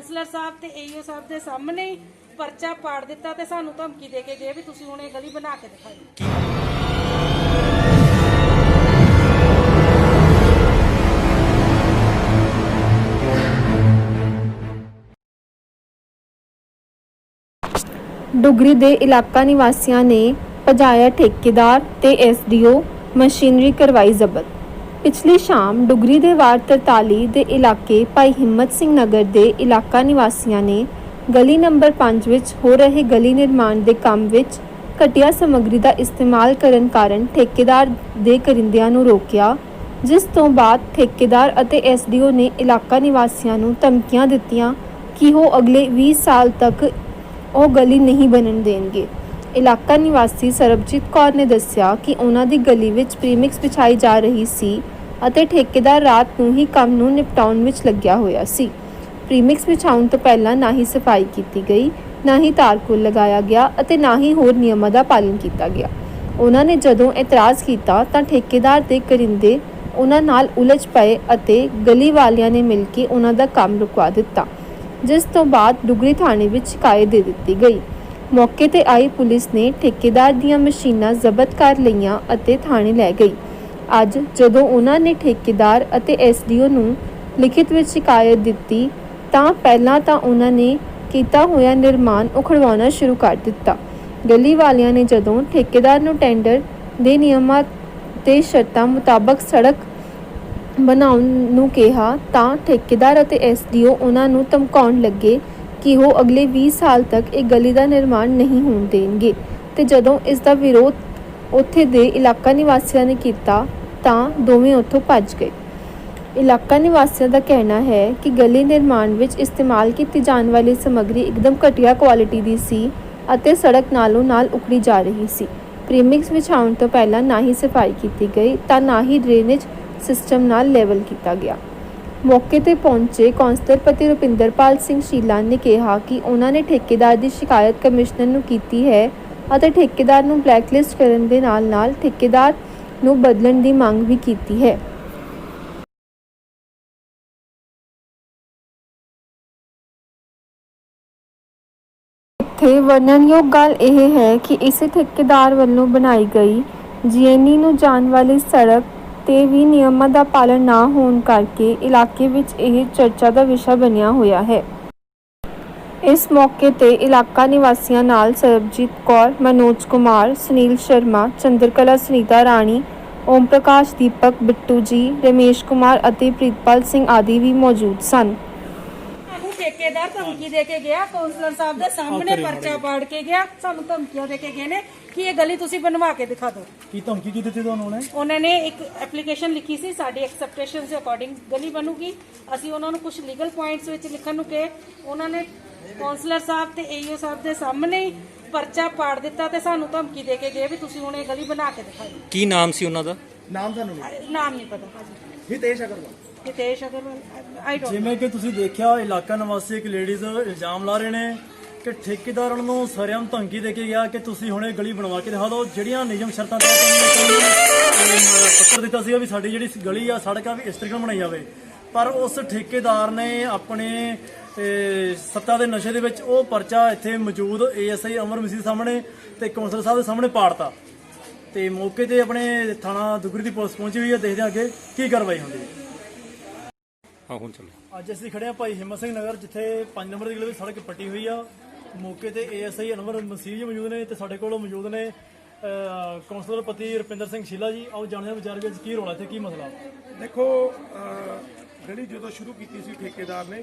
Councillor ਸਾਹਿਬ ਤੇ ਏਈਓ ਸਾਹਿਬ ਦੇ ਸਾਹਮਣੇ ਹੀ ਪਰਚਾ ਪਾੜ ਦਿੱਤਾ ਤੇ ਸਾਨੂੰ ਧਮਕੀ ਦੇ ਕੇ ਗਏ ਵੀ ਤੁਸੀਂ ਹੁਣ ਇਹ ਗਲੀ ਬਣਾ ਕੇ ਦਿਖਾਈ। डुगरी दे इलाका निवासियों ने भजाया ठेकेदार ते एसडीओ मशीनरी करवाई जब्त। पिछली शाम डुगरी दे वार्ड 43 दे इलाके भाई हिम्मत सिंह नगर दे इलाका निवासियों ने गली नंबर 5 विच हो रहे गली निर्माण दे काम विच घटिया समग्री दा इस्तेमाल करन कारण ठेकेदार दे करिंदिਆਂ ਨੂੰ रोकिया, जिस तो बाद ठेकेदार अते एसडीओ ने इलाका निवासियों ਨੂੰ ਧਮਕੀਆਂ ਦਿੱਤੀਆਂ कि वो अगले 20 साल तक ਉਹ ਗਲੀ ਨਹੀਂ ਬਣਨ ਦੇਣਗੇ। ਇਲਾਕਾ ਨਿਵਾਸੀ ਸਰਬਜੀਤ ਕੌਰ ਨੇ ਦੱਸਿਆ ਕਿ ਉਹਨਾਂ ਦੀ ਗਲੀ ਵਿੱਚ ਪ੍ਰੀਮਿਕਸ ਵਿਛਾਈ ਜਾ ਰਹੀ ਸੀ ਅਤੇ ਠੇਕੇਦਾਰ ਰਾਤ ਨੂੰ ਹੀ ਕੰਮ ਨੂੰ ਨਿਪਟਾਉਣ ਵਿੱਚ ਲੱਗਿਆ ਹੋਇਆ ਸੀ। ਪ੍ਰੀਮਿਕਸ ਵਿਛਾਉਣ ਤੋਂ ਪਹਿਲਾਂ ਨਾ ਹੀ ਸਫਾਈ ਕੀਤੀ ਗਈ, ਨਾ ਹੀ ਤਾਰਕੋਲ ਲਗਾਇਆ ਗਿਆ ਅਤੇ ਨਾ ਹੀ ਹੋਰ ਨਿਯਮਾਂ ਦਾ ਪਾਲਣ ਕੀਤਾ ਗਿਆ। ਉਹਨਾਂ ਨੇ ਜਦੋਂ ਇਤਰਾਜ਼ ਕੀਤਾ ਤਾਂ ਠੇਕੇਦਾਰ ਦੇ ਕਰਿੰਦੇ ਉਹਨਾਂ ਨਾਲ ਉਲਝ ਪਏ ਅਤੇ ਗਲੀ ਵਾਲਿਆਂ ਨੇ ਮਿਲ ਕੇ ਉਹਨਾਂ ਦਾ ਕੰਮ ਰੁਕਵਾ ਦਿੱਤਾ, जिस तो बाद डुगरी थाने में शिकायत दे दी गई। मौके ते आई पुलिस ने ठेकेदार दीयां मशीनां जब्त कर लईआं अते थाने लै गई। अज जदों उन्हां ने ठेकेदार अते एसडीओ नूं लिखित विच शिकायत दित्ती तां पहलां तां उन्हां ने कीता होया निर्माण उखड़वाउणा शुरू कर दित्ता। गली वालियां ने जदों ठेकेदार नूं टेंडर दे नियमां ते शर्तां मुताबक सड़क ਬਣਾਉਣ ਨੂੰ ਕਿਹਾ ਤਾਂ ਠੇਕੇਦਾਰ ਅਤੇ ਐਸਡੀਓ ਉਹਨਾਂ ਨੂੰ ਧਮਕਾਉਣ ਲੱਗੇ ਕਿ ਉਹ ਅਗਲੇ 20 ਸਾਲ ਤੱਕ ਇਹ ਗਲੀ ਦਾ ਨਿਰਮਾਣ ਨਹੀਂ ਹੋਣ ਦੇਣਗੇ ਤੇ ਜਦੋਂ ਇਸ ਦਾ ਵਿਰੋਧ ਉੱਥੇ ਦੇ ਇਲਾਕਾ ਨਿਵਾਸੀਆਂ ਨੇ ਕੀਤਾ ਤਾਂ ਦੋਵੇਂ ਉੱਥੋਂ ਭੱਜ ਗਏ। ਇਲਾਕਾ ਨਿਵਾਸੀਆਂ ਦਾ ਕਹਿਣਾ ਹੈ ਕਿ ਗਲੀ ਨਿਰਮਾਣ ਵਿੱਚ ਇਸਤੇਮਾਲ ਕੀਤੀ ਜਾਣ ਵਾਲੀ ਸਮੱਗਰੀ ਇੱਕਦਮ ਘਟੀਆ ਕੁਆਲਿਟੀ ਦੀ ਸੀ ਅਤੇ ਸੜਕ ਨਾਲੋਂ ਨਾਲ ਉਖੜੀ ਜਾ ਰਹੀ ਸੀ। ਪ੍ਰੀਮਿਕਸ ਵਿਛਾਉਣ ਤੋਂ ਪਹਿਲਾਂ ਨਾ ਹੀ ਸਫਾਈ ਕੀਤੀ ਗਈ ਤਾਂ ਨਾ ਹੀ ਡਰੇਨੇਜ सिस्टम नाल लेवल किया गया। मौके ते पहुंचे कौंसलर पति रुपिंदरपाल सिंह शीला ने कहा कि उन्होंने ठेकेदार की शिकायत कमिश्नर नूं कीती है और ठेकेदार नूं ब्लैकलिस्ट करन दे नाल ठेकेदार नूं बदलण दी मांग भी की है। इत्थे वर्णनयोग गल यह है कि इस ठेकेदार वालों बनाई गई जीएनई नूं जाण वाली सड़क ਤੇ ਵੀ ਨਿਯਮਾਂ ਦਾ ਪਾਲਣ ਨਾ ਹੋਣ ਕਰਕੇ ਇਲਾਕੇ ਵਿੱਚ ਇਹ ਚਰਚਾ ਦਾ ਵਿਸ਼ਾ ਬਣਿਆ ਹੋਇਆ ਹੈ। ਇਸ ਮੌਕੇ ਤੇ ਇਲਾਕਾ ਨਿਵਾਸੀਆਂ ਨਾਲ ਸਰਬਜੀਤ ਕੌਰ, ਮਨੋਜ ਕੁਮਾਰ, ਸੁਨੀਲ ਸ਼ਰਮਾ, ਚੰਦਰਕਲਾ ਸੁਨੀਤਾ ਰਾਣੀ, ਓਮ ਪ੍ਰਕਾਸ਼, ਦੀਪਕ, ਬਿੱਟੂ ਜੀ, ਰਮੇਸ਼ ਕੁਮਾਰ ਅਤੇ ਪ੍ਰੀਤਪਾਲ ਸਿੰਘ ਆਦि ਵੀ ਮੌਜੂਦ ਸਨ। ਠੇਕੇਦਾਰ ਧਮਕੀ ਦੇ ਕੇ ਗਿਆ, ਕੌਂਸਲਰ ਸਾਹਿਬ ਦੇ ਸਾਹਮਣੇ ਪਰਚਾ ਪਾੜ ਕੇ ਗਿਆ, ਸਾਨੂੰ ਧਮਕੀਆਂ ਦੇ ਕੇ ਗਏ ਨੇ ਕਿ ਇਹ ਗਲੀ ਤੁਸੀਂ ਬਣਵਾ ਕੇ ਦਿਖਾ ਦਿਓ। ਕੀ ਧਮਕੀ ਕੀ ਦਿੱਤੀ ਤੁਹਾਨੂੰ ਉਹਨਾਂ ਨੇ ਇੱਕ ਐਪਲੀਕੇਸ਼ਨ ਲਿਖੀ ਸੀ, ਸਾਡੀ ਐਕਸੈਪਟੇਸ਼ਨ ਦੇ ਅਕੋਰਡਿੰਗ ਗਲੀ ਬਣੂਗੀ। ਅਸੀਂ ਉਹਨਾਂ ਨੂੰ ਕੁਝ ਲੀਗਲ ਪੁਆਇੰਟਸ ਵਿੱਚ ਲਿਖਣ ਨੂੰ ਕਹੇ, ਉਹਨਾਂ ਨੇ ਕੌਂਸਲਰ ਸਾਹਿਬ ਤੇ ਏਈਓ ਸਾਹਿਬ ਦੇ ਸਾਹਮਣੇ ਹੀ ਪਰਚਾ ਪਾੜ ਦਿੱਤਾ ਤੇ ਸਾਨੂੰ ਧਮਕੀ ਦੇ ਕੇ ਗਏ ਵੀ ਤੁਸੀਂ ਹੁਣ ਇਹ ਗਲੀ ਬਣਾ ਕੇ ਦਿਖਾਓ। ਕੀ ਨਾਮ ਸੀ ਉਹਨਾਂ ਦਾ? ਨਾਮ ਤੁਹਾਨੂੰ ਨਹੀਂ? ਨਾਮ ਨਹੀਂ ਪਤਾ ਭਾਜੀ। ਹਿਤੇਸ਼ ਅਗਰਵਾਲ। Hitesh Agarwal, I don't. ਜਿਵੇਂ ਕਿ ਤੁਸੀਂ ਦੇਖਿਆ ਇਲਾਕਾ ਨਿਵਾਸੀ ਇੱਕ ਲੇਡੀਜ਼ ਇਲਜ਼ਾਮ ਲਾ ਰਹੇ ਨੇ ਕਿ ਠੇਕੇਦਾਰਾਂ ਨੂੰ ਸਰਿਆਮ ਧਮਕੀ ਦੇ ਕੇ ਗਿਆ ਕਿ ਤੁਸੀਂ ਹੁਣੇ ਗਲੀ ਬਣਵਾ ਕੇ ਦਿਖਾ ਦਿਓ। ਜਿਹੜੀਆਂ ਨਿਯਮ ਸ਼ਰਤਾਂ ਤੈਅ ਪੱਤਰ ਦਿੱਤਾ ਸੀਗਾ ਵੀ ਸਾਡੀ ਜਿਹੜੀ ਗਲੀ ਆ ਸੜਕ ਆ ਵੀ ਇਸ ਤਰੀਕੇ ਨਾਲ ਬਣਾਈ ਜਾਵੇ, ਪਰ ਉਸ ਠੇਕੇਦਾਰ ਨੇ ਆਪਣੇ ਸੱਤਾ ਦੇ ਨਸ਼ੇ ਦੇ ਵਿੱਚ ਉਹ ਪਰਚਾ ਇੱਥੇ ਮੌਜੂਦ ਏਐਸਆਈ ਅਮਰ ਮਸੀਹ ਦੇ ਸਾਹਮਣੇ ਤੇ ਕੌਂਸਲਰ ਸਾਹਿਬ ਦੇ ਸਾਹਮਣੇ ਪਾੜਤਾ ਤੇ ਮੌਕੇ ਤੇ ਆਪਣੇ ਥਾਣਾ ਦੁਗਰੀ ਦੀ ਪੁਲਿਸ ਪਹੁੰਚੀ ਹੋਈ ਹੈ। ਦੇਖਦੇ ਅੱਗੇ ਕੀ ਕਾਰਵਾਈ ਹੁੰਦੀ ਹੈ। ਹੁਣ ਚਲੋ। ਅੱਜ ਅਸੀਂ ਖੜੇ ਆ ਭਾਈ ਹਿੰਮਤ ਸਿੰਘ ਨਗਰ, ਜਿੱਥੇ 5 ਨੰਬਰ ਦੀ ਗਲੀ ਵਿੱਚ ਸੜਕ ਪੱਟੀ ਹੋਈ ਆ। ਮੌਕੇ ਤੇ ਏਐਸਆਈ ਅਨਵਰ ਮਸੀਹ ਜੀ ਮੌਜੂਦ ਨੇ ਤੇ ਸਾਡੇ ਕੋਲ ਮੌਜੂਦ ਨੇ ਕੌਂਸਲਰ ਪਤੀ ਰੁਪਿੰਦਰ ਸਿੰਘ ਸ਼ੀਲਾ ਜੀ। ਆਓ ਜਾਣਦੇ ਹਾਂ ਵਿਚਾਰ ਵਿੱਚ ਕੀ ਰੌਲਾ ਇੱਥੇ, ਕੀ ਮਸਲਾ। ਦੇਖੋ, ਗਲੀ ਜਦੋਂ ਸ਼ੁਰੂ ਕੀਤੀ ਸੀ ਠੇਕੇਦਾਰ ਨੇ,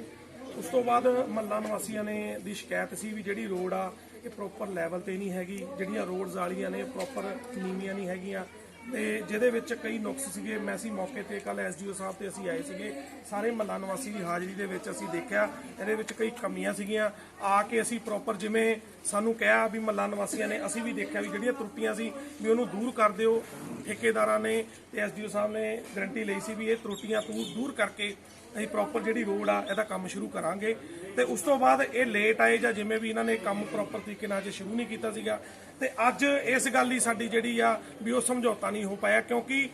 ਉਸ ਤੋਂ ਬਾਅਦ ਮਹੱਲਾ ਨਿਵਾਸੀਆਂ ਨੇ ਦੀ ਸ਼ਿਕਾਇਤ ਸੀ ਵੀ ਜਿਹੜੀ ਰੋਡ ਆ ਇਹ ਪ੍ਰੋਪਰ ਲੈਵਲ ਤੇ ਨਹੀਂ ਹੈਗੀ, ਜਿਹੜੀਆਂ ਰੋਡਸ ਵਾਲੀਆਂ ਨੇ ਪ੍ਰੋਪਰ ਨੀਵੀਆਂ ਨਹੀਂ ਹੈਗੀਆਂ ਤੇ ਜਿਹਦੇ ਵਿੱਚ ਕਈ ਨੁਕਸ ਸੀਗੇ। ਮੈਂ ਸੀ ਮੌਕੇ ਤੇ ਕੱਲ ਐਸਡੀਓ ਸਾਹਿਬ ਤੇ ਅਸੀਂ ਆਏ ਸੀਗੇ, ਸਾਰੇ ਮਹੱਲਾ ਨਿਵਾਸੀ ਦੀ ਹਾਜ਼ਰੀ ਦੇ ਵਿੱਚ ਅਸੀਂ ਦੇਖਿਆ ਇਹਦੇ ਵਿੱਚ ਕਈ ਕਮੀਆਂ ਸੀਗੀਆਂ। ਆ ਕੇ ਅਸੀਂ ਪ੍ਰੋਪਰ ਜਿਵੇਂ ਸਾਨੂੰ ਕਿਹਾ ਵੀ ਮਹੱਲਾ ਨਿਵਾਸੀਆਂ ਨੇ, ਅਸੀਂ ਵੀ ਦੇਖਿਆ ਵੀ ਜਿਹੜੀਆਂ ਤਰੁੱਟੀਆਂ ਸੀ ਵੀ ਉਹਨੂੰ ਦੂਰ ਕਰ ਦਿਓ। ਠੇਕੇਦਾਰਾਂ ਨੇ ਤੇ ਐਸਡੀਓ ਸਾਹਿਬ ਨੇ ਗਰੰਟੀ ਲਈ ਸੀ ਵੀ ਇਹ ਤਰੁੱਟੀਆਂ ਦੂਰ ਕਰਕੇ ਅਸੀਂ ਪ੍ਰੋਪਰ ਜਿਹੜੀ ਰੋਡ ਆ ਇਹਦਾ ਕੰਮ ਸ਼ੁਰੂ ਕਰਾਂਗੇ। ਤੇ ਉਸ ਤੋਂ ਬਾਅਦ ਇਹ ਲੇਟ ਆਏ ਜਾਂ ਜਿਵੇਂ ਵੀ ਇਹਨਾਂ ਨੇ ਕੰਮ ਪ੍ਰੋਪਰ ਤਰੀਕੇ ਨਾਲ ਅਜੇ ਸ਼ੁਰੂ ਨਹੀਂ ਕੀਤਾ ਸੀਗਾ ਤੇ ਅੱਜ ਇਸ ਗੱਲ ਦੀ ਸਾਡੀ ਜਿਹੜੀ ਆ ਵੀ ਉਹ ਸਮਝੌਤਾ ਨਹੀਂ ਹੋ ਪਾਇਆ, ਕਿਉਂਕਿ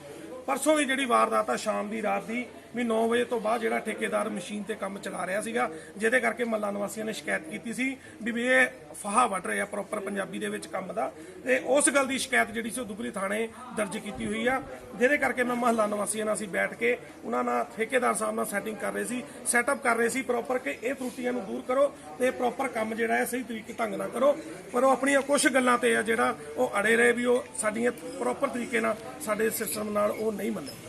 ਪਰਸੋਂ ਦੀ ਜਿਹੜੀ ਵਾਰਦਾਤ ਆ ਸ਼ਾਮ ਦੀ ਰਾਤ ਦੀ, ਵੀ 9 ਵਜੇ ਤੋਂ ਬਾਅਦ ਜਿਹੜਾ ਠੇਕੇਦਾਰ ਮਸ਼ੀਨ ਤੇ ਕੰਮ ਚਲਾ ਰਿਹਾ ਸੀਗਾ, ਜਿਹਦੇ ਕਰਕੇ ਮਹੱਲਾ ਨਿਵਾਸੀਆਂ ਨੇ ਸ਼ਿਕਾਇਤ ਕੀਤੀ ਸੀ ਵੀ ਇਹ ਫਾਹਾ ਵੱਢ ਰਿਹਾ ਪ੍ਰੋਪਰ ਪੰਜਾਬੀ ਦੇ ਵਿੱਚ ਕੰਮ ਦਾ, ਤੇ ਉਸ ਗੱਲ ਦੀ ਸ਼ਿਕਾਇਤ ਜਿਹੜੀ ਸੀ ਉਹ ਦੁਗਰੀ ਥਾਣੇ ਦਰਜ ਕੀਤੀ ਹੋਈ ਆ, ਜਿਹਦੇ ਕਰਕੇ ਮੈਂ ਮਹੱਲਾ ਨਿਵਾਸੀਆਂ ਨਾਲ ਅਸੀਂ ਬੈਠ ਕੇ ਉਹਨਾਂ ਨਾਲ ਠੇਕੇਦਾਰ ਸਾਹਿਬ ਨਾਲ ਸੈਟਿੰਗ ਕਰ ਰਹੇ ਸੀ, ਸੈਟਅਪ ਕਰ ਰਹੇ ਸੀ ਪ੍ਰੋਪਰ ਕਿ ਇਹ ਤਰੁੱਟੀਆਂ ਨੂੰ ਦੂਰ ਕਰੋ ਤੇ ਪ੍ਰੋਪਰ ਕੰਮ ਜਿਹੜਾ ਹੈ ਸਹੀ ਤਰੀਕੇ ਢੰਗ ਨਾਲ ਕਰੋ। ਪਰ ਉਹ ਆਪਣੀਆਂ ਕੁਝ ਗੱਲਾਂ ਤੇ ਆ ਜਿਹੜਾ ਉਹ ਅੜੇ ਰਹੇ ਵੀ ਉਹ ਸਾਡੀਆਂ ਪ੍ਰੋਪਰ ਤਰੀਕੇ ਨਾਲ ਸਾਡੇ ਸਿਸਟਮ ਨਾਲ ਉਹ ਨਹੀਂ ਮੰਨੇ।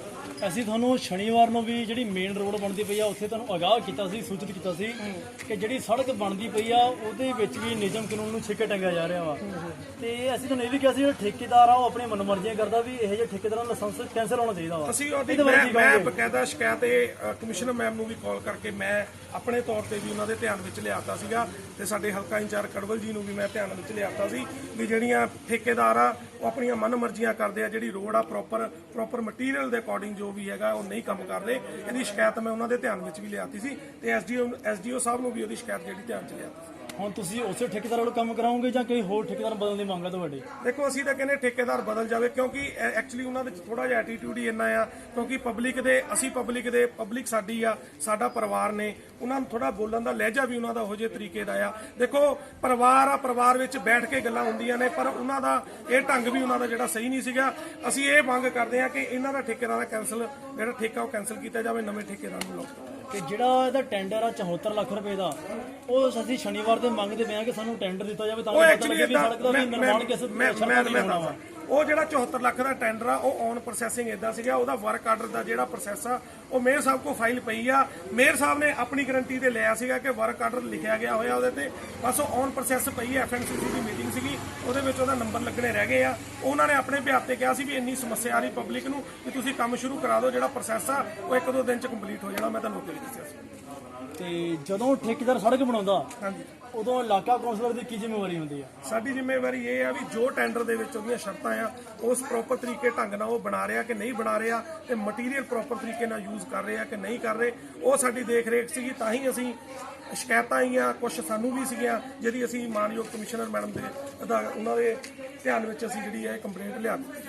ਅਸੀਂ ਤੁਹਾਨੂੰ ਸ਼ਨੀਵਾਰ ਨੂੰ ਵੀ ਜਿਹੜੀ ਮੇਨ ਰੋਡ ਬਣਦੀ ਪਈ ਆ ਉੱਥੇ ਤੁਹਾਨੂੰ ਅਗਾਹ ਕੀਤਾ ਸੀ, ਸੂਚਿਤ ਕੀਤਾ ਸੀ ਕਿ ਜਿਹੜੀ ਸੜਕ ਬਣਦੀ ਪਈ ਆ ਉਹਦੇ ਵਿੱਚ ਵੀ ਨਿਯਮ ਕਾਨੂੰਨ ਨੂੰ ਛਿੱਕੇ ਟੰਗਿਆ ਜਾ ਰਿਹਾ ਵਾ, ਤੇ ਅਸੀਂ ਤੁਹਾਨੂੰ ਇਹ ਵੀ ਕਿਹਾ ਸੀ ਜਿਹੜਾ ਠੇਕੇਦਾਰ ਆ ਉਹ ਆਪਣੀ ਮਨਮਰਜ਼ੀਆਂ ਕਰਦਾ ਵੀ ਇਹੋ ਜਿਹੇ ਠੇਕੇਦਾਰਾਂ ਦਾ ਲਾਇਸੈਂਸ ਕੈਂਸਲ ਹੋਣਾ ਚਾਹੀਦਾ ਵਾ। ਅਸੀਂ ਉਹਦੀ ਮੈਂ ਬਕਾਇਦਾ ਸ਼ਿਕਾਇਤ ਕਮਿਸ਼ਨਰ ਮੈਮ ਨੂੰ ਵੀ ਕਾਲ ਕਰਕੇ ਮੈਂ ਆਪਣੇ ਤੌਰ ਤੇ ਵੀ ਉਹਨਾਂ ਦੇ ਧਿਆਨ ਵਿੱਚ ਲਿਆਤਾ ਸੀਗਾ, ਤੇ ਸਾਡੇ ਹਲਕਾ ਇੰਚਾਰਜ ਕੜਵਲ ਜੀ ਨੂੰ ਵੀ ਮੈਂ ਧਿਆਨ ਵਿੱਚ ਲਿਆਤਾ ਸੀ ਵੀ ਜਿਹੜੀਆਂ ਠੇਕੇਦਾਰ ਆ ਉਹ ਆਪਣੀਆਂ ਮਨਮਰਜ਼ੀਆਂ ਕਰਦੇ ਆ, ਜਿਹੜੀ ਰੋਡ ਆ ਪ੍ਰੋਪਰ ਮਟੀਰੀਅਲ ਦੇ ਅਕੋਰਡਿੰਗ ਜੋ ਵੀ ਹੈਗਾ ਉਹ ਨਹੀਂ ਕੰਮ ਕਰ ਰਹੇ। ਇਹਦੀ ਸ਼ਿਕਾਇਤ ਮੈਂ ਉਹਨਾਂ ਦੇ ਧਿਆਨ ਵਿੱਚ ਵੀ ਲਿਆਤੀ ਸੀ ਤੇ ਐਸਡੀਓ ਸਾਹਿਬ ਨੂੰ ਵੀ ਉਹਦੀ ਸ਼ਿਕਾਇਤ ਜਿਹੜੀ ਧਿਆਨ 'ਚ ਲਿਆਤੀ। ਹੁਣ ਤੁਸੀਂ ਉਸੇ ਠੇਕੇਦਾਰ ਵੱਲੋਂ ਕੰਮ ਕਰਾਓਗੇ ਜਾਂ ਕੋਈ ਹੋਰ ਠੇਕੇਦਾਰ ਬਦਲਣ ਦੀ ਮੰਗ ਹੈ ਤੁਹਾਡੀ? ਦੇਖੋ ਅਸੀਂ ਤਾਂ ਕਹਿੰਦੇ ਠੇਕੇਦਾਰ ਬਦਲ ਜਾਵੇ, ਕਿਉਂਕਿ ਐਕਚੁਅਲੀ ਉਹਨਾਂ ਵਿੱਚ ਥੋੜਾ ਜਿਹਾ ਐਟੀਟਿਊਡ ਹੀ ਇੰਨਾ ਆ, ਕਿਉਂਕਿ ਪਬਲਿਕ ਸਾਡੀ ਆ, ਸਾਡਾ ਪਰਿਵਾਰ ਨੇ, ਉਹਨਾਂ ਨੂੰ ਥੋੜਾ ਬੋਲਣ ਦਾ ਲਹਿਜਾ ਵੀ ਉਹਨਾਂ ਦਾ ਉਹੋ ਜਿਹੇ ਤਰੀਕੇ ਦਾ ਆ। ਦੇਖੋ ਪਰਿਵਾਰ ਵਿੱਚ ਬੈਠ ਕੇ ਗੱਲਾਂ ਹੁੰਦੀਆਂ ਨੇ, ਪਰ ਉਹਨਾਂ ਦਾ ਇਹ ਢੰਗ ਵੀ ਉਹਨਾਂ ਦਾ ਜਿਹੜਾ ਸਹੀ ਨਹੀਂ ਸੀਗਾ। ਅਸੀਂ ਇਹ ਮੰਗ ਕਰਦੇ ਆ ਕਿ ਇਹਨਾਂ ਦਾ ਠੇਕੇਦਾਰ ਦਾ ਜਿਹੜਾ ਠੇਕਾ ਉਹ ਕੈਂਸਲ ਕੀਤਾ ਜਾਵੇ, ਨਵੇਂ ਠੇਕੇਦਾਰ ਨੂੰ ਲਾਓ। ਕਿ ਜਿਹੜਾ ਇਹਦਾ ਟੈਂਡਰ ਆ 74 ਲੱਖ ਰੁਪਏ ਦਾ, ਉਹ ਅਸੀਂ ਸ਼ਨੀਵਾਰ ਤੇ ਮੰਗਦੇ ਪਏ ਆ ਕਿ ਸਾਨੂੰ ਟੈਂਡਰ ਦਿੱਤਾ ਜਾਵੇ ਤਾਂ ਕਿ ਪਤਾ ਲੱਗੇ ਵੀ ਸੜਕ ਦਾ ਵੀ ਨਿਰਮਾਣ ਕਿਸ ਸ਼ਰਤਾਂ ਤੇ ਹੋਣਾ ਵਾ। ਉਹ ਜਿਹੜਾ 74 ਲੱਖ ਦਾ ਟੈਂਡਰ ਆ ਉਹ ਔਨ ਪ੍ਰੋਸੈਸਿੰਗ ਇਦਾਂ ਸੀਗਾ, ਉਹਦਾ ਵਰਕ ਆਰਡਰ ਦਾ ਜਿਹੜਾ ਪ੍ਰੋਸੈਸ ਆ ਉਹ ਮੇਅਰ ਸਾਹਿਬ ਕੋਲ ਫਾਈਲ ਪਈ ਆ। ਮੇਅਰ ਸਾਹਿਬ ਨੇ ਆਪਣੀ ਗਾਰੰਟੀ ਤੇ ਲਿਆ ਸੀਗਾ ਕਿ ਵਰਕ ਆਰਡਰ ਲਿਖਿਆ ਗਿਆ ਹੋਇਆ ਉਹਦੇ ਤੇ, ਬਸ ਉਹ ਔਨ ਪ੍ਰੋਸੈਸ ਪਈ ਹੈ। ਐਫਐਨਸੀਸੀ ਦੀ ਮੀਟਿੰਗ ਸੀਗੀ, ਉਹਦੇ ਵਿੱਚ ਉਹਦਾ ਨੰਬਰ ਲੱਗਣੇ ਰਹਿ ਗਏ ਆ। ਉਹਨਾਂ ਨੇ ਆਪਣੇ ਬਿਆਨ ਤੇ ਕਿਹਾ ਸੀ ਵੀ ਇੰਨੀ ਸਮੱਸਿਆ ਆ ਰਹੀ ਪਬਲਿਕ ਨੂੰ ਕਿ ਤੁਸੀਂ ਕੰਮ ਸ਼ੁਰੂ ਕਰਾ ਦਿਓ, ਜਿਹੜਾ ਪ੍ਰੋਸੈਸ ਆ ਉਹ 1-2 ਦਿਨ ਚ ਕੰਪਲੀਟ ਹੋ ਜਾਣਾ। ਮੈਂ ਤੁਹਾਨੂੰ ਉੱਤੇ ਵੀ ਦੱਸਿਆ ਸੀ। ਤੇ ਜਦੋਂ ਠੇਕੇਦਾਰ ਸੜਕ ਬਣਾਉਂਦਾ ਉਦੋਂ ਇਲਾਕਾ ਕੌਂਸਲਰ ਦੀ ਕੀ ਜ਼ਿੰਮੇਵਾਰੀ ਹੁੰਦੀ ਆ? ਸਾਡੀ ਜ਼ਿੰਮੇਵਾਰੀ ਇਹ ਆ ਵੀ ਜੋ ਟੈਂਡਰ ਦੇ ਵਿੱਚ ਉਹਦੀਆਂ ਸ਼ਰਤਾਂ ਆ ਉਸ ਪ੍ਰੋਪਰ ਤਰੀਕੇ ਢੰਗ ਨਾਲ ਉਹ ਬਣਾ ਰਿਹਾ ਕਿ ਨਹੀਂ ਬਣਾ ਰਿਹਾ, ਤੇ ਮਟੀਰੀਅਲ ਪ੍ਰੋਪਰ ਤਰੀਕੇ ਨਾਲ ਯੂਜ਼ ਕਰ ਰਿਹਾ ਕਿ ਨਹੀਂ ਕਰ ਰਹੇ, ਉਹ ਸਾਡੀ ਦੇਖ ਰੇਖ ਸੀਗੀ। ਤਾਂ ਹੀ ਅਸੀਂ ਸ਼ਿਕਾਇਤਾਂ ਆਈਆਂ, ਕੁਝ ਸਾਨੂੰ ਵੀ ਸੀਗੀਆਂ, ਜਿਹਦੀ ਅਸੀਂ ਮਾਨਯੋਗ ਕਮਿਸ਼ਨਰ ਮੈਡਮ ਦੇ ਉਹਨਾਂ ਦੇ ਧਿਆਨ ਵਿੱਚ ਅਸੀਂ ਜਿਹੜੀ ਹੈ ਕੰਪਲੇਂਟ ਲਿਆ ਦਿੱਤੀ।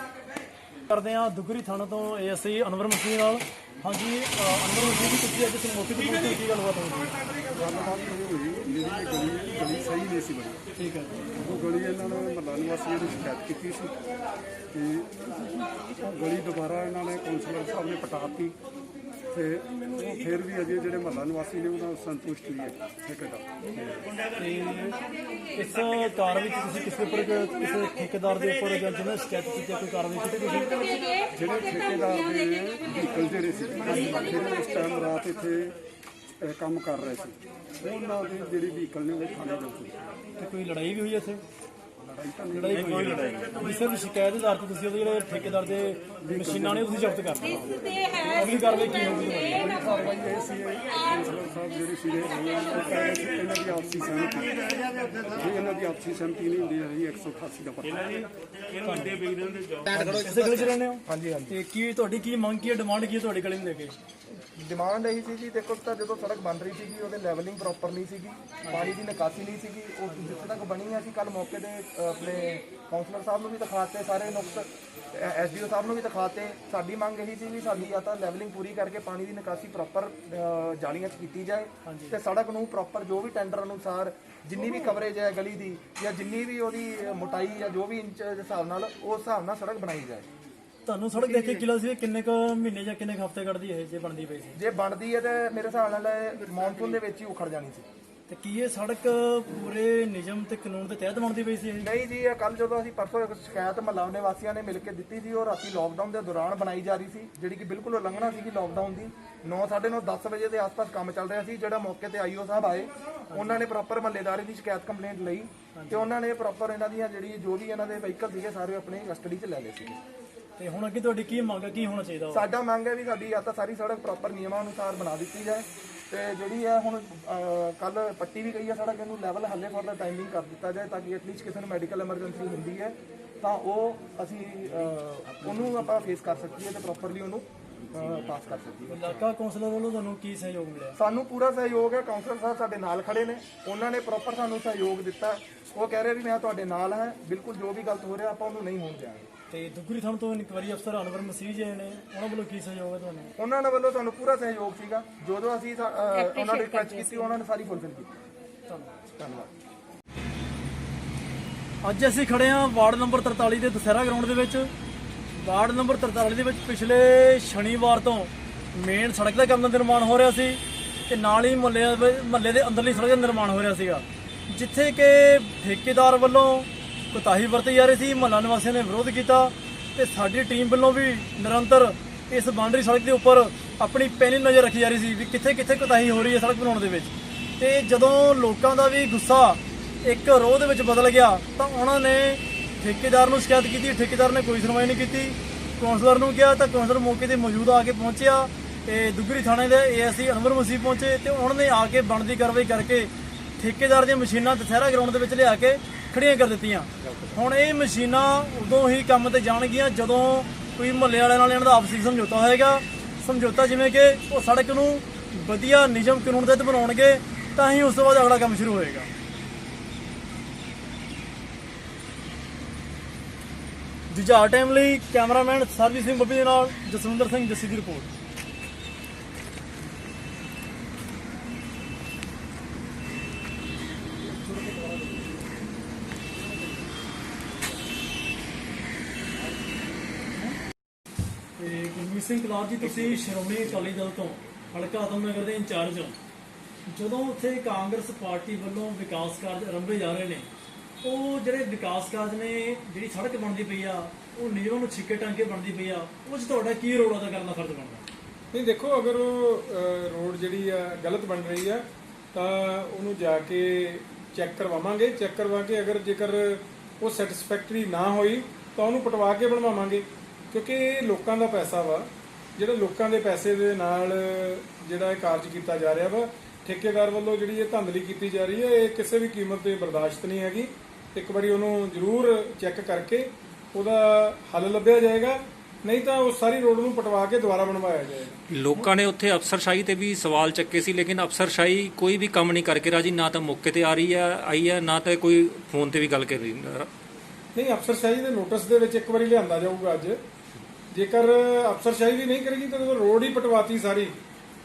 ਕਰਦੇ ਆ ਦੁਗਰੀ ਥਾਣਾ ਤੋਂ ਏਐਸਆਈ ਅਨਵਰ ਮਸੀਹ ਨਾਲ। ਹਾਂਜੀ ਅਨਵਰ ਮਸੀਹ ਜੀ, ਤੁਸੀਂ ਅੱਜ ਇਸ ਮੌਕੇ ਤੇ ਪਹੁੰਚੇ, ਕੀ ਗੱਲਬਾਤ ਹੋਈ? ਗੱਲਬਾਤ ਇਹ ਹੋਈ, ਮੇਰੀ ਗਲੀ ਸਹੀ ਨਹੀਂ ਸੀ ਬਣੀ। ਠੀਕ ਹੈ। ਉਹ ਗਲੀ ਇਹਨਾਂ ਨੇ ਮਹੱਲਾ ਨਿਵਾਸੀਆਂ ਦੀ ਸ਼ਿਕਾਇਤ ਕੀਤੀ ਸੀ ਤੇ ਉਹ ਗਲੀ ਦੁਬਾਰਾ ਇਹਨਾਂ ਨੇ ਕੌਂਸਲਰ ਸਾਹਿਬ ਨੇ ਪਟਾਤੀ, ਤੇ ਉਹ ਫਿਰ ਵੀ ਅਜੇ ਜਿਹੜੇ ਮਹੱਲਾ ਨਿਵਾਸੀ ਨੇ ਉਹਨਾਂ ਸੰਤੁਸ਼ਟ ਨਹੀਂ ਹੈ ਠੇਕੇਦਾਰ। ਇਸ ਕਾਰਵਾਈ ਵਿੱਚ ਤੁਸੀਂ ਕਿਸੇ ਠੇਕੇਦਾਰ ਦੇ ਉੱਪਰ ਜਾਂ ਜਿਹਨੇ ਸ਼ਿਕਾਇਤ ਕੀਤੀ ਕੋਈ ਕਾਰਵਾਈ ਕੀਤੀ ਤੁਸੀਂ? ਜਿਹੜੇ ਠੇਕੇਦਾਰ ਦੇ ਵਹੀਕਲ ਜਿਹੜੇ ਸੀ ਜਿਹੜੇ ਉਸ ਟਾਈਮ ਰਾਤ ਇੱਥੇ ਕੰਮ ਕਰ ਰਹੇ ਸੀ, ਉਹਨਾਂ ਦੇ ਜਿਹੜੀ ਵਹੀਕਲ ਨੇ ਉਹ ਥਾਣੇ ਦੇ ਤੇ ਕੋਈ ਲੜਾਈ ਵੀ ਹੋਈ ਇੱਥੇ? ਲੜਾਈ ਤਾਂ ਨਹੀਂ ਲੜਾਈ ਸਿਰਫ ਸ਼ਿਕਾਇਤ ਦੇ ਆਧਾਰ ਤੇ ਤੁਸੀਂ ਉਹਦੇ ਜਿਹੜੇ ਠੇਕੇਦਾਰ ਦੇ ਮਸ਼ੀਨਾਂ ਨੇ ਤੁਸੀਂ ਜ਼ਬਤ ਕਰ ਦਿੱਤਾ। ਅਗਲੀ ਕਾਰਵਾਈ ਕੀ ਹੋਊਗੀ? ਕਾਰਵਾਈ ਇਹ ਸੀ ਕੌਂਸਲਰ ਸਾਹਿਬ ਜਿਹੜੇ ਸੀਗੇ ਉਹ ਕਹਿ ਰਹੇ ਸੀ ਇਹਨਾਂ ਦੀ ਆਪਸੀ ਸਹਿਮਤੀ, ਜੇ ਇਹਨਾਂ ਦੀ ਆਪਸੀ ਸਹਿਮਤੀ ਨਹੀਂ ਹੁੰਦੀ ਹੈ 188 ਦਾ ਪੱਤਾ। ਇਸੇ ਗਲੀ 'ਚ ਰਹਿੰਦੇ ਹੋ? ਹਾਂਜੀ ਹਾਂਜੀ। ਤੇ ਕੀ ਤੁਹਾਡੀ ਕੀ ਮੰਗ ਕੀ ਹੈ, ਡਿਮਾਂਡ ਕੀ ਹੈ ਤੁਹਾਡੀ ਗਲੀ ਨੂੰ ਲੈ ਕੇ? ਡਿਮਾਂਡ ਇਹੀ ਸੀ ਜੀ, ਦੇਖੋ ਤਾਂ ਜਦੋਂ ਸੜਕ ਬਣ ਰਹੀ ਸੀਗੀ ਉਹਦੇ ਲੈਵਲਿੰਗ ਪ੍ਰੋਪਰ ਨਹੀਂ ਸੀਗੀ, ਪਾਣੀ ਦੀ ਨਿਕਾਸੀ ਨਹੀਂ ਸੀਗੀ। ਉਹ ਜਿੱਥੇ ਤੱਕ ਬਣੀ ਆ, ਅਸੀਂ ਕੱਲ ਮੌਕੇ ਤੇ ਆਪਣੇ ਕਾਉਂਸਲਰ ਸਾਹਿਬ ਨੂੰ ਵੀ ਦਿਖਾਤੇ ਸਾਰੇ ਨੁਕਸ, ਐਸਡੀਓ ਸਾਹਿਬ ਨੂੰ ਵੀ ਦਿਖਾਤੇ। ਸਾਡੀ ਮੰਗ ਇਹੀ ਸੀ ਵੀ ਸਾਡੀ ਜਾਂ ਤਾਂ ਲੈਵਲਿੰਗ ਪੂਰੀ ਕਰਕੇ ਪਾਣੀ ਦੀ ਨਿਕਾਸੀ ਪ੍ਰੋਪਰ ਜਾਲੀਆਂ 'ਚ ਕੀਤੀ ਜਾਏ, ਤੇ ਸੜਕ ਨੂੰ ਪ੍ਰੋਪਰ ਜੋ ਵੀ ਟੈਂਡਰ ਅਨੁਸਾਰ ਜਿੰਨੀ ਵੀ ਕਵਰੇਜ ਹੈ ਗਲੀ ਦੀ ਜਾਂ ਜਿੰਨੀ ਵੀ ਉਹਦੀ ਮੋਟਾਈ ਜਾਂ ਜੋ ਵੀ ਇੰਚ ਦੇ ਹਿਸਾਬ ਨਾਲ ਉਸ ਹਿਸਾਬ ਨਾਲ ਸੜਕ ਬਣਾਈ ਜਾਏ। ਤੁਹਾਨੂੰ ਸੜਕ ਦੇਖ ਕੇ ਕਿਲਾ ਸੀ ਕਿੰਨੇ ਕ ਮਹੀਨੇ ਜਾਂ ਕਿੰਨੇ ਹਫ਼ਤੇ ਕੱਢਦੀ ਹੈ ਜੇ ਬਣਦੀ ਪਈ ਸੀ? ਜੇ ਬਣਦੀ ਹੈ ਤੇ ਮੇਰੇ ਹਿਸਾਬ ਨਾਲ ਮੌਨਸੂਨ ਦੇ ਵਿੱਚ ਹੀ ਉਖੜ ਜਾਣੀ ਸੀ। ਤੇ ਕੀ ਇਹ ਸੜਕ ਪੂਰੇ ਨਿਯਮ ਤੇ ਕਾਨੂੰਨ ਦੇ ਤਹਿਤ ਬਣਦੀ ਪਈ ਸੀ? ਨਹੀਂ ਜੀ, ਕੱਲ ਜਦੋਂ ਅਸੀਂ ਪਰਸੋਂ ਇੱਕ ਸ਼ਿਕਾਇਤ ਮਹੱਲਾ ਨਿਵਾਸੀਆਂ ਨੇ ਮਿਲ ਕੇ ਦਿੱਤੀ ਸੀ, ਉਹ ਰਾਤੀ ਲੋਕਡਾਊਨ ਦੇ ਦੌਰਾਨ ਬਣਾਈ ਜਾ ਰਹੀ ਸੀ, ਜਿਹੜੀ ਕਿ ਬਿਲਕੁਲ ਉਲੰਘਣਾ ਸੀਗੀ ਲੋਕਡਾਊਨ ਦੀ। 9:30 10 ਵਜੇ ਦੇ ਆਸ-ਪਾਸ ਕੰਮ ਚੱਲ ਰਿਹਾ ਸੀ। ਜਿਹੜਾ ਮੌਕੇ ਤੇ ਆਈਓ ਸਾਹਿਬ ਆਏ, ਉਹਨਾਂ ਨੇ ਪ੍ਰੋਪਰ ਮਹੱਲੇਦਾਰੀ ਦੀ ਸ਼ਿਕਾਇਤ ਕੰਪਲੇਂਟ ਲਈ, ਤੇ ਉਹਨਾਂ ਨੇ ਪ੍ਰੋਪਰ ਇਹਨਾਂ ਦੀਆਂ ਜਿਹੜੀ ਜੋ ਵੀ ਇਹਨਾਂ ਦੇ ਵਹੀਕਲ ਸੀਗੇ ਸਾਰੇ ਆਪਣੇ ਕਸਟਡੀ 'ਚ ਲੈ ਲਏ ਸੀਗੇ। ਤੇ ਹੁਣ ਅੱਗੇ ਤੁਹਾਡੀ ਕੀ ਮੰਗ ਹੈ, ਕੀ ਹੋਣਾ ਚਾਹੀਦਾ? ਸਾਡਾ ਮੰਗ ਹੈ ਵੀ ਸਾਡੀ ਜਾਂ ਤਾਂ ਸਾਰੀ ਸੜਕ ਪ੍ਰੋਪਰ ਨਿਯਮਾਂ ਅਨੁਸਾਰ ਬਣਾ ਦਿੱਤੀ ਜਾਏ, ਤੇ ਜਿਹੜੀ ਹੈ ਹੁਣ ਕੱਲ ਪੱਟੀ ਵੀ ਗਈ ਹੈ ਸੜਕ, ਇਹਨੂੰ ਲੈਵਲ ਹੱਲੇ ਫॉर ਦਾ ਟਾਈਮਿੰਗ ਕਰ ਦਿੱਤਾ ਜਾਏ ਤਾਂ ਕਿ ਐਟਲੀਸਟ ਕਿਸੇ ਨੂੰ ਮੈਡੀਕਲ ਐਮਰਜੈਂਸੀ ਹੁੰਦੀ ਹੈ ਤਾਂ ਉਹ ਅਸੀਂ ਉਹਨੂੰ ਆਪਾਂ ਫੇਸ ਕਰ ਸਕੀਏ ਤੇ ਪ੍ਰੋਪਰਲੀ ਉਹਨੂੰ ਪਾਸ ਕਰ ਸਕੀਏ। ਇਲਾਕਾ ਕੌਂਸਲਰ ਵੱਲੋਂ ਤੁਹਾਨੂੰ ਕੀ ਸਹਿਯੋਗ ਮਿਲਿਆ? ਸਾਨੂੰ ਪੂਰਾ ਸਹਿਯੋਗ ਹੈ, ਕਾਉਂਸਲਰ ਸਾਹਿਬ ਸਾਡੇ ਨਾਲ ਖੜੇ ਨੇ, ਉਹਨਾਂ ਨੇ ਪ੍ਰੋਪਰ ਸਾਨੂੰ ਸਹਿਯੋਗ ਦਿੱਤਾ। ਉਹ ਕਹਿ ਰਹੇ ਵੀ ਮੈਂ ਤੁਹਾਡੇ ਨਾਲ ਹਾਂ, ਬਿਲਕੁਲ ਜੋ ਵੀ ਗਲਤ ਹੋ ਰਿਹਾ ਆਪਾਂ ਉਹਨੂੰ ਨਹੀਂ ਹੋਣ ਦਿਆਂਗੇ। ਤੇ ਦੁੱਗਰੀ ਥਾਣੇ ਤੋਂ ਇਨਕੁਆਇਰੀ ਅਫਸਰ ਅਨਵਰ ਮਸੀਹ ਜੀ ਨੇ, ਉਹਨਾਂ ਵੱਲੋਂ ਕੀ ਸਹਿਯੋਗ ਹੈ ਤੁਹਾਨੂੰ? ਉਹਨਾਂ ਨੇ ਵੱਲੋਂ ਸਾਨੂੰ ਪੂਰਾ ਸਹਿਯੋਗ ਸੀਗਾ। ਜਦੋਂ ਅਸੀਂ ਉਹਨਾਂ ਦੀ ਰਿਕੁਐਸਟ ਕੀਤੀ ਉਹਨਾਂ ਨੇ ਸਾਰੀ ਫੁਲਫਿਲ ਕੀਤੀ। ਧੰਨਵਾਦ। ਅੱਜ ਅਸੀਂ ਖੜੇ ਹਾਂ ਵਾਰਡ ਨੰਬਰ 43 ਦੇ ਦੁਸਹਿਰਾ ਗਰਾਊਂਡ ਦੇ ਵਿੱਚ। ਵਾਰਡ ਨੰਬਰ 43 ਦੇ ਵਿੱਚ ਪਿਛਲੇ ਸ਼ਨੀਵਾਰ ਤੋਂ ਮੇਨ ਸੜਕ ਦਾ ਕੰਮ ਦਾ ਨਿਰਮਾਣ ਹੋ ਰਿਹਾ ਸੀ ਤੇ ਨਾਲ ਹੀ ਮੁਹੱਲੇ ਦੇ ਅੰਦਰਲੀ ਸੜਕ ਦਾ ਨਿਰਮਾਣ ਹੋ ਰਿਹਾ ਸੀਗਾ, ਜਿੱਥੇ ਕਿ ਠੇਕੇਦਾਰ ਵੱਲੋਂ ਕੋਤਾਹੀ ਵਰਤੀ ਜਾ ਰਹੀ ਸੀ। ਮੁਹੱਲਾ ਨਿਵਾਸੀਆਂ ਨੇ ਵਿਰੋਧ ਕੀਤਾ ਤੇ ਸਾਡੀ ਟੀਮ ਵੱਲੋਂ ਵੀ ਨਿਰੰਤਰ ਇਸ ਬਾਂਡਰੀ ਸੜਕ ਦੇ ਉੱਪਰ ਆਪਣੀ ਪੈਣੀ ਨਜ਼ਰ ਰੱਖੀ ਜਾ ਰਹੀ ਸੀ ਵੀ ਕਿੱਥੇ ਕਿੱਥੇ ਕੋਤਾਹੀ ਹੋ ਰਹੀ ਹੈ ਸੜਕ ਬਣਾਉਣ ਦੇ ਵਿੱਚ। ਤੇ ਜਦੋਂ ਲੋਕਾਂ ਦਾ ਵੀ ਗੁੱਸਾ ਇੱਕ ਰੋਹ ਦੇ ਵਿੱਚ ਬਦਲ ਗਿਆ ਤਾਂ ਉਹਨਾਂ ਨੇ ਠੇਕੇਦਾਰ ਨੂੰ ਸ਼ਿਕਾਇਤ ਕੀਤੀ। ਠੇਕੇਦਾਰ ਨੇ ਕੋਈ ਸੁਣਵਾਈ ਨਹੀਂ ਕੀਤੀ। ਕੌਂਸਲਰ ਨੂੰ ਕਿਹਾ ਤਾਂ ਕੌਂਸਲਰ ਮੌਕੇ ਤੇ ਮੌਜੂਦ ਆ ਕੇ ਪਹੁੰਚਿਆ। ਤੇ ਦੁੱਗਰੀ ਥਾਣੇ ਦੇ ਏਐਸਆਈ ਅਨਵਰ ਮਸੀਹ ਪਹੁੰਚੇ ਤੇ ਉਹਨਾਂ ਨੇ ਆ ਕੇ ਬਣਦੀ ਕਾਰਵਾਈ ਕਰਕੇ ਠੇਕੇਦਾਰ ਦੀਆਂ ਮਸ਼ੀਨਾਂ ਦੁਸਹਿਰਾ ਗਰਾਊਂਡ ਦੇ ਵਿੱਚ ਲਿਆ ਕੇ ਖੜੀਆਂ ਕਰ ਦਿੱਤੀਆਂ। ਹੁਣ ਇਹ ਮਸ਼ੀਨਾਂ ਉਦੋਂ ਹੀ ਕੰਮ ਤੇ ਜਾਣਗੀਆਂ ਜਦੋਂ ਕੋਈ ਮੁਹੱਲੇ ਵਾਲਿਆਂ ਨਾਲ ਇਹਨਾਂ ਦਾ ਆਪਸੀ ਸਮਝੌਤਾ ਹੋਏਗਾ। ਸਮਝੌਤਾ ਜਿਵੇਂ ਕਿ ਉਹ ਸੜਕ ਨੂੰ ਵਧੀਆ ਨਿਯਮ ਕਾਨੂੰਨ ਤਹਿਤ ਬਣਾਉਣਗੇ ਤਾਂ ਹੀ ਉਸ ਤੋਂ ਬਾਅਦ ਅਗਲਾ ਕੰਮ ਸ਼ੁਰੂ ਹੋਏਗਾ। ਜੁਝਾਰ ਟਾਈਮ ਲਈ ਕੈਮਰਾਮੈਨ ਸਰਬਜੀਤ ਸਿੰਘ ਬੱਬੀ ਦੇ ਨਾਲ ਜਸਵਿੰਦਰ ਸਿੰਘ ਜੱਸੀ ਦੀ ਰਿਪੋਰਟ। ਗੁਰਮੀਤ ਸਿੰਘ ਕਲਾਰ ਜੀ, ਤੁਸੀਂ ਸ਼੍ਰੋਮਣੀ ਅਕਾਲੀ ਦਲ ਤੋਂ ਹਲਕਾ ਆਤਮਨਗਰ ਦੇ ਇੰਚਾਰਜ ਹੋ। ਜਦੋਂ ਉੱਥੇ ਕਾਂਗਰਸ ਪਾਰਟੀ ਵੱਲੋਂ ਵਿਕਾਸ ਕਾਰਜ ਆਰੰਭੇ ਜਾ ਰਹੇ ਨੇ, ਉਹ ਜਿਹੜੇ ਵਿਕਾਸ ਕਾਰਜ ਨੇ, ਜਿਹੜੀ ਸੜਕ ਬਣਦੀ ਪਈ ਆ, ਉਹ ਨਿਯਮਾਂ ਨੂੰ ਛਿੱਕੇ ਟਾਂਕੇ ਬਣਦੀ ਪਈ ਆ, ਉਹ 'ਚ ਤੁਹਾਡਾ ਕੀ ਰੋਲ ਅਦਾ ਕਰਨ ਦਾ ਫਰਜ਼ ਬਣਦਾ? ਨਹੀਂ ਦੇਖੋ, ਅਗਰ ਉਹ ਰੋਡ ਜਿਹੜੀ ਆ ਗਲਤ ਬਣ ਰਹੀ ਆ ਤਾਂ ਉਹਨੂੰ ਜਾ ਕੇ ਚੈੱਕ ਕਰਵਾਵਾਂਗੇ। ਚੈੱਕ ਕਰਵਾ ਕੇ ਜੇਕਰ ਉਹ ਸੈਟੀਸਫੈਕਟਰੀ ਨਾ ਹੋਈ ਤਾਂ ਉਹਨੂੰ ਪਟਵਾ ਕੇ ਬਣਵਾਵਾਂਗੇ, ਕਿਉਂਕਿ ਇਹ ਲੋਕਾਂ ਦਾ ਪੈਸਾ ਵਾ। ਜਿਹੜਾ ਲੋਕਾਂ ਦੇ ਪੈਸੇ ਦੇ ਨਾਲ ਜਿਹੜਾ ਇਹ ਕਾਰਜ ਕੀਤਾ ਜਾ ਰਿਹਾ ਵਾ, ਠੇਕੇਦਾਰ ਵੱਲੋਂ ਜਿਹੜੀ ਇਹ ਧਾਂਦਲੀ ਕੀਤੀ ਜਾ ਰਹੀ ਹੈ, ਇਹ ਕਿਸੇ ਵੀ ਕੀਮਤ ਤੇ ਬਰਦਾਸ਼ਤ ਨਹੀਂ ਹੈਗੀ। ਇੱਕ ਵਾਰੀ ਉਹਨੂੰ ਜ਼ਰੂਰ ਚੈੱਕ ਕਰਕੇ ਉਹਦਾ ਹੱਲ ਲੱਭਿਆ ਜਾਏਗਾ, ਨਹੀਂ ਤਾਂ ਉਹ ਸਾਰੀ ਰੋਡ ਨੂੰ ਪਟਵਾ ਕੇ ਦੁਬਾਰਾ ਬਣਵਾਇਆ ਜਾਏਗਾ। ਲੋਕਾਂ ਨੇ ਉੱਥੇ ਅਫਸਰਸ਼ਾਹੀ ਤੇ ਵੀ ਸਵਾਲ ਚੱਕੇ ਸੀ, ਲੇਕਿਨ ਅਫਸਰਸ਼ਾਹੀ ਕੋਈ ਵੀ ਕੰਮ ਨਹੀਂ ਕਰਕੇ ਰਾਜੀ, ਨਾ ਤਾਂ ਮੌਕੇ ਤੇ ਆਈ ਹੈ ਨਾ ਤਾਂ ਕੋਈ ਫੋਨ ਤੇ ਵੀ ਗੱਲ ਕਰ ਰਹੀ। ਨਹੀਂ, ਅਫਸਰਸ਼ਾਹੀ ਦੇ ਨੋਟਿਸ ਦੇ ਵਿੱਚ ਇੱਕ ਵਾਰੀ ਲਿਆਂਦਾ ਜਾਊਗਾ ਅੱਜ। ਜੇਕਰ ਅਫਸਰਸ਼ਾਹੀ ਵੀ ਨਹੀਂ ਕਰੇਗੀ ਤਾਂ ਰੋਡ ਹੀ ਪਟਵਾਤੀ ਸਾਰੀ,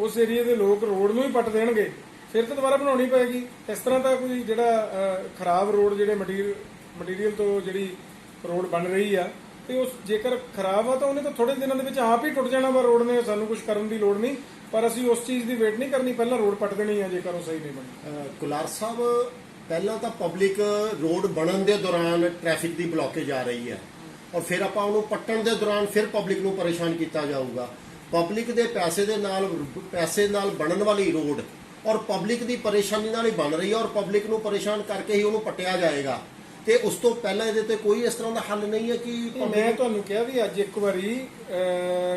ਉਸ ਏਰੀਏ ਦੇ ਲੋਕ ਰੋਡ ਨੂੰ ਹੀ ਪੱਟ ਦੇਣਗੇ, ਫਿਰ ਤਾਂ ਦੁਬਾਰਾ ਬਣਾਉਣੀ ਪਏਗੀ। ਇਸ ਤਰ੍ਹਾਂ ਤਾਂ ਕੋਈ ਜਿਹੜਾ ਖਰਾਬ ਰੋਡ, ਜਿਹੜੇ ਮਟੀਰੀਅਲ ਤੋਂ ਜਿਹੜੀ ਰੋਡ ਬਣ ਰਹੀ ਆ, ਤੇ ਉਸ ਜੇਕਰ ਖਰਾਬ ਆ ਤਾਂ ਉਹਨੇ ਤਾਂ ਥੋੜੇ ਦਿਨਾਂ ਦੇ ਵਿੱਚ ਆਪ ਹੀ ਟੁੱਟ ਜਾਣਾ ਵਾ ਰੋਡ ਨੇ। ਸਾਨੂੰ ਕੁਝ ਕਰਨ ਦੀ ਲੋੜ ਨਹੀਂ, ਪਰ ਅਸੀਂ ਉਸ ਚੀਜ਼ ਦੀ ਵੇਟ ਨਹੀਂ ਕਰਨੀ, ਪਹਿਲਾਂ ਰੋਡ ਪੱਟ ਦੇਣੀ ਆ ਜੇਕਰ ਉਹ ਸਹੀ ਨਹੀਂ ਬਣੀ। ਕੁਲਾਰ ਸਾਹਿਬ, ਪਹਿਲਾਂ ਤਾਂ ਪਬਲਿਕ ਰੋਡ ਬਣਨ ਦੇ ਦੌਰਾਨ ਟ੍ਰੈਫਿਕ ਦੀ ਬਲੌਕੇਜ ਆ ਰਹੀ ਹੈ, ਔਰ ਫਿਰ ਆਪਾਂ ਉਹਨੂੰ ਪੱਟਣ ਦੇ ਦੌਰਾਨ ਫਿਰ ਪਬਲਿਕ ਨੂੰ ਪਰੇਸ਼ਾਨ ਕੀਤਾ ਜਾਊਗਾ। ਪਬਲਿਕ ਦੇ ਪੈਸੇ ਨਾਲ ਬਣਨ ਵਾਲੀ ਰੋਡ ਔਰ ਪਬਲਿਕ ਦੀ ਪਰੇਸ਼ਾਨੀ ਨਾਲ ਹੀ ਬਣ ਰਹੀ ਹੈ, ਔਰ ਪਬਲਿਕ ਨੂੰ ਪਰੇਸ਼ਾਨ ਕਰਕੇ ਹੀ ਉਹਨੂੰ ਪੱਟਿਆ ਜਾਏਗਾ। ਤੇ ਉਸ ਤੋਂ ਪਹਿਲਾਂ ਇਹਦੇ ਤੇ ਕੋਈ ਇਸ ਤਰ੍ਹਾਂ ਦਾ ਹੱਲ ਨਹੀਂ ਹੈ ਕਿ ਮੈਂ ਤੁਹਾਨੂੰ ਕਿਹਾ ਵੀ ਅੱਜ ਇੱਕ ਵਾਰੀ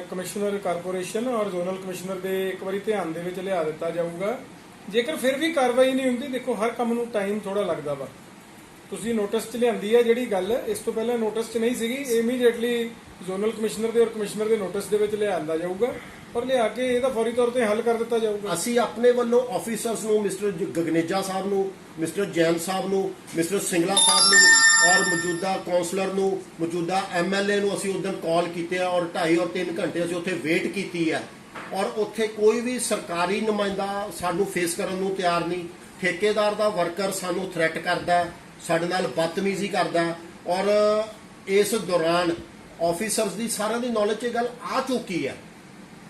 ਕਮਿਸ਼ਨਰ ਕਾਰਪੋਰੇਸ਼ਨ ਔਰ ਜ਼ੋਨਲ ਕਮਿਸ਼ਨਰ ਦੇ ਇੱਕ ਵਾਰੀ ਧਿਆਨ ਦੇ ਵਿੱਚ ਲਿਆ ਦਿੱਤਾ ਜਾਊਗਾ। ਜੇਕਰ ਫਿਰ ਵੀ ਕਾਰਵਾਈ ਨਹੀਂ ਹੁੰਦੀ, ਦੇਖੋ ਹਰ ਕੰਮ ਨੂੰ ਟਾਈਮ ਥੋੜਾ ਲੱਗਦਾ ਵਾ। ਤੁਸੀਂ ਨੋਟਿਸ 'ਚ ਲਿਆਂਦੀ ਹੈ ਜਿਹੜੀ ਗੱਲ, ਇਸ ਤੋਂ ਪਹਿਲਾਂ ਨੋਟਿਸ 'ਚ ਨਹੀਂ ਸੀਗੀ, ਇਮੀਡੀਏਟਲੀ ਜ਼ੋਨਲ ਕਮਿਸ਼ਨਰ ਦੇ ਔਰ ਕਮਿਸ਼ਨਰ ਦੇ ਨੋਟਿਸ ਦੇ ਵਿੱਚ ਲਿਆਂਦਾ ਜਾਊਗਾ ਔਰ ਲਿਆ ਕੇ ਇਹਦਾ ਫੌਰੀ ਤੌਰ ਤੇ ਹੱਲ ਕਰ ਦਿੱਤਾ ਜਾਊਗਾ। ਅਸੀਂ ਆਪਣੇ ਵੱਲੋਂ ਆਫੀਸਰਸ ਨੂੰ, ਮਿਸਟਰ ਗਗਨੇਜਾ ਸਾਹਿਬ ਨੂੰ, ਮਿਸਟਰ ਜੈਨ ਸਾਹਿਬ ਨੂੰ, ਮਿਸਟਰ ਸਿੰਗਲਾ ਸਾਹਿਬ ਨੂੰ ਔਰ ਮੌਜੂਦਾ ਕਾਉਂਸਲਰ ਨੂੰ, ਮੌਜੂਦਾ ਐਮਐਲਏ ਨੂੰ ਅਸੀਂ ਉਦੋਂ ਕਾਲ ਕੀਤੇ ਆ ਔਰ 2.5 ਔਰ 3 ਘੰਟੇ ਅਸੀਂ ਉੱਥੇ ਵੇਟ ਕੀਤੀ ਹੈ, ਔਰ ਉੱਥੇ ਕੋਈ ਵੀ ਸਰਕਾਰੀ ਨੁਮਾਇੰਦਾ ਸਾਨੂੰ ਫੇਸ ਕਰਨ ਨੂੰ ਤਿਆਰ ਨਹੀਂ। ਠੇਕੇਦਾਰ ਦਾ ਵਰਕਰ ਸਾਨੂੰ ਥ੍ਰੈਟ ਕਰਦਾ, ਸਾਡੇ ਨਾਲ ਬਦਤਮੀਜ਼ੀ ਕਰਦਾ, ਔਰ ਇਸ ਦੌਰਾਨ ਆਫੀਸਰਸ ਦੀ ਸਾਰਿਆਂ ਦੀ ਨੌਲੇਜ 'ਚ ਇਹ ਗੱਲ ਆ ਚੁੱਕੀ ਹੈ।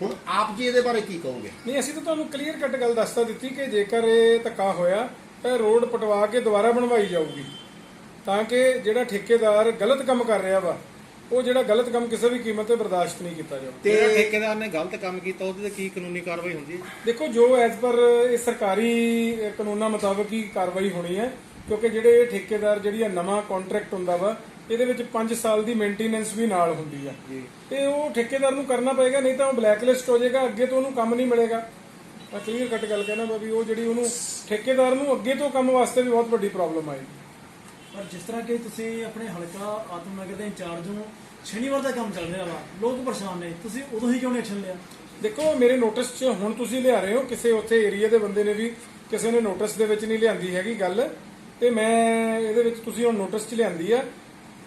ਹੁਣ ਆਪ ਜੀ ਇਹਦੇ ਬਾਰੇ ਕੀ ਕਹੋਗੇ? ਨਹੀਂ, ਅਸੀਂ ਤਾਂ ਤੁਹਾਨੂੰ ਕਲੀਅਰ ਕੱਟ ਗੱਲ ਦੱਸਤਾ ਦਿੱਤੀ ਕਿ ਜੇਕਰ ਇਹ ਧੱਕਾ ਹੋਇਆ ਤਾਂ ਰੋਡ ਪਟਵਾ ਕੇ ਦੁਬਾਰਾ ਬਣਵਾਈ ਜਾਊਗੀ, ਤਾਂ ਕਿ ਜਿਹੜਾ ਠੇਕੇਦਾਰ ਗਲਤ ਕੰਮ ਕਰ ਰਿਹਾ ਵਾ, ਉਹ ਜਿਹੜਾ ਗਲਤ ਕੰਮ ਕਿਸੇ ਵੀ ਕੀਮਤ ਤੇ ਬਰਦਾਸ਼ਤ ਨਹੀਂ ਕੀਤਾ ਜਾਊਗਾ। ਤੇ ਠੇਕੇਦਾਰ ਨੇ ਗਲਤ ਕੰਮ ਕੀਤਾ ਉਹਦੇ ਤੇ ਕੀ ਕਾਨੂੰਨੀ ਕਾਰਵਾਈ ਹੁੰਦੀ ਹੈ? ਦੇਖੋ, ਜੋ ਐਜ਼ ਪਰ ਇਹ ਸਰਕਾਰੀ ਕਾਨੂੰਨਾਂ ਮੁਤਾਬਕ ਹੀ ਕਾਰਵਾਈ ਹੋਣੀ ਹੈ, ਕਿਉਂਕਿ ਜਿਹੜੇ ਠੇਕੇਦਾਰ ਜਿਹੜੀ ਨਵਾਂ ਕੰਟਰੈਕਟ ਹੁੰਦਾ ਵਾ, ਇਹਦੇ ਵਿੱਚ 5 ਸਾਲ ਦੀ ਮੇਨਟੇਨੈਂਸ ਵੀ ਨਾਲ ਹੁੰਦੀ ਆ, ਤੇ ਉਹ ਠੇਕੇਦਾਰ ਨੂੰ ਕਰਨਾ ਪਏਗਾ, ਨਹੀਂ ਤਾਂ ਉਹ ਬਲੈਕਲਿਸਟ ਹੋ ਜਾਏਗਾ, ਅੱਗੇ ਤੋਂ ਉਹਨੂੰ ਕੰਮ ਨਹੀਂ ਮਿਲੇਗਾ। ਮੈਂ ਕਲੀਅਰ ਕੱਟ ਗੱਲ ਕਹਿਣਾ ਵਾ ਵੀ ਉਹ ਜਿਹੜੀ ਉਹਨੂੰ ਠੇਕੇਦਾਰ ਨੂੰ ਅੱਗੇ ਤੋਂ ਕੰਮ ਵਾਸਤੇ ਵੀ ਬਹੁਤ ਵੱਡੀ ਪ੍ਰੋਬਲਮ ਆਏਗੀ। ਪਰ ਜਿਸ ਤਰ੍ਹਾਂ ਕਿ ਤੁਸੀਂ ਆਪਣੇ ਹਲਕਾ ਆਤਮਨਗਰ ਦੇ ਇੰਚਾਰਜ ਹੋ, ਸ਼ਨੀਵਾਰ ਦਾ ਕੰਮ ਚੱਲ ਰਿਹਾ ਵਾ, ਲੋਕ ਪਰੇਸ਼ਾਨ ਨੇ, ਤੁਸੀਂ ਉਦੋਂ ਹੀ ਕਿਉਂ ਨਹੀਂ ਐਕਸ਼ਨ ਲਿਆ? ਦੇਖੋ, ਮੇਰੇ ਨੋਟਿਸ 'ਚ ਹੁਣ ਤੁਸੀਂ ਲਿਆ ਰਹੇ ਹੋ, ਕਿਸੇ ਉੱਥੇ ਏਰੀਆ ਦੇ ਬੰਦੇ ਨੇ ਵੀ ਕਿਸੇ ਨੇ ਨੋਟਿਸ ਦੇ ਵਿੱਚ ਨਹੀਂ ਲਿਆਂਦੀ ਹੈਗੀ ਗੱਲ, ਤੇ ਮੈਂ ਇਹਦੇ ਵਿੱਚ ਤੁਸੀਂ ਹੁਣ ਨੋਟਿਸ 'ਚ ਲਿਆਂਦੀ ਆ।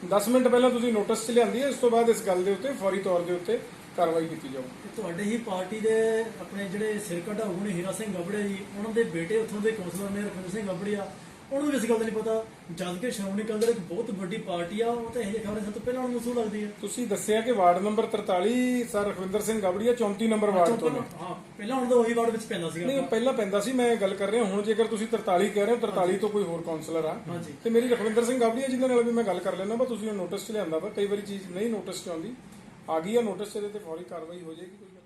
10 ਮਿੰਟ ਪਹਿਲਾਂ ਤੁਸੀਂ ਨੋਟਿਸ 'ਚ ਲਿਆਂਦੀ ਹੈ, ਇਸ ਤੋਂ ਬਾਅਦ ਇਸ ਗੱਲ ਦੇ ਉੱਤੇ ਫੌਰੀ ਤੌਰ ਦੇ ਉੱਤੇ ਕਾਰਵਾਈ ਕੀਤੀ ਜਾਊ। ਤੁਹਾਡੇ ਹੀ ਪਾਰਟੀ ਦੇ ਆਪਣੇ ਜਿਹੜੇ ਸਿਰ ਕਢਾਊ ਨੇ ਹੀਰਾ ਸਿੰਘ ਗਬੜੇ ਜੀ, ਉਹਨਾਂ ਦੇ ਬੇਟੇ ਉੱਥੋਂ ਦੇ ਕੌਂਸਲਰ ਨੇ ਰਖਵਿੰਦਰ ਸਿੰਘ ਗਬੜੀਆ, ਉਹਨੂੰ ਵੀ ਇਸ ਗੱਲ ਦਾ ਨਹੀਂ ਪਤਾ, ਜਦ ਕਿ ਸ਼੍ਰੋਮਣੀ ਅਕਾਲੀ ਦਲ ਇੱਕ ਬਹੁਤ ਵੱਡੀ ਪਾਰਟੀ ਆ, ਉਹ ਤਾਂ ਇਹ ਖਬਰਾਂ ਸਭ ਤੋਂ ਪਹਿਲਾਂ ਉਹਨੂੰ ਮਸੂਲ ਲੱਗਦੀ ਹੈ। ਤੁਸੀਂ ਦੱਸਿਆ ਕਿ ward number 43 sir Rakhwinder Singh Gabria 34 number ward ਤੋਂ ਨੇ। ਹਾਂ, ਪਹਿਲਾਂ ਹੁਣ ਤਾਂ ਉਹੀ ਵਾਰਡ ਵਿੱਚ ਪੈਂਦਾ ਸੀਗਾ। ਨਹੀਂ, ਪਹਿਲਾਂ ਪੈਂਦਾ ਸੀ, ਮੈਂ ਗੱਲ ਕਰ ਰਿਹਾ ਹੁਣ ਜੇਕਰ ਤੁਸੀਂ 43 ਕਹਿ ਰਹੇ ਹੋ, 43 ਤੋਂ ਕੋਈ ਹੋਰ ਕਾਉਂਸਲਰ ਆ ਤੇ ਮੇਰੀ ਰਖਵਿੰਦਰ ਸਿੰਘ ਗਬੜੀਆ ਜਿਹਦੇ ਨਾਲ ਵੀ ਮੈਂ ਗੱਲ ਕਰ ਲੈਣਾ ਵਾ, ਤੁਸੀਂ ਨੋਟਿਸ 'ਚ ਲਿਆਂਦਾ ਵਾ, ਕਈ ਵਾਰੀ ਚੀਜ਼ ਨਹੀਂ ਨੋਟਿਸ 'ਚ ਆਉਂਦੀ, ਆ ਗਈ ਆ ਨੋਟਿਸ, ਇਹਦੇ ਤੇ ਫੌਰੀ ਕਾਰਵਾਈ ਹੋ ਜਾਏਗੀ।